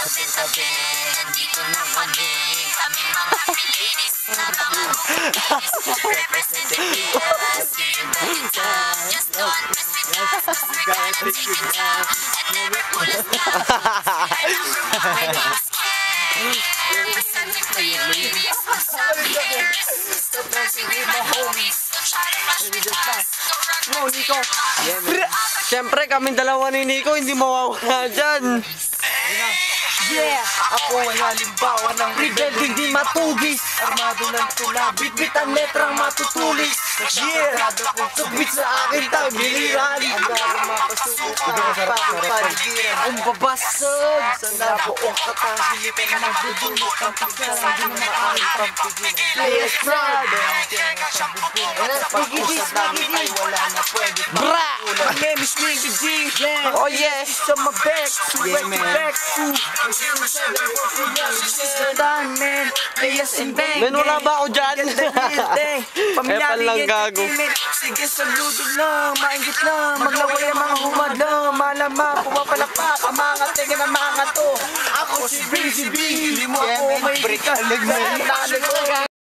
sa tabi. Dito na kami, kami mga Pilinis na mga Pilinis. Represent the Pilipinas, see you anytime. Just don't mess with us, cause we're gonna take you down. And never put us down, represent the Pilipinas, what's up, Pilipinas? Stop dancing with my homies. Don't try to rush me fast. Don't run Nico. Siyempre, kaming dalawa ni Nico, hindi mawawala dyan. Yeah! Ako ay halimbawa ng rebel, hindi matugis. Armado ng tula, bitbit ang letrang matutulis. Yeah! Subit sa akin tayo, biliran. Ang darang mapasuko ka, pagpapaligiran. Ang babasag sa nabuong katahilikan na magdudulot ang pagkalang di na maaaring pampigilan. Players proud! Pag-ibis, ay wala na pwede. Bra! My name is Nicky G. Oh yes! So my back, Yeah, man. Men, wala ba ako dyan? Epal lang gago. Sige, saludo lang, maingit lang, maglaway ang mga humad lang, malama, pumapalakpak ang mga tega ng mga to. Ako si Breezy B, hindi mo ako may ikalig na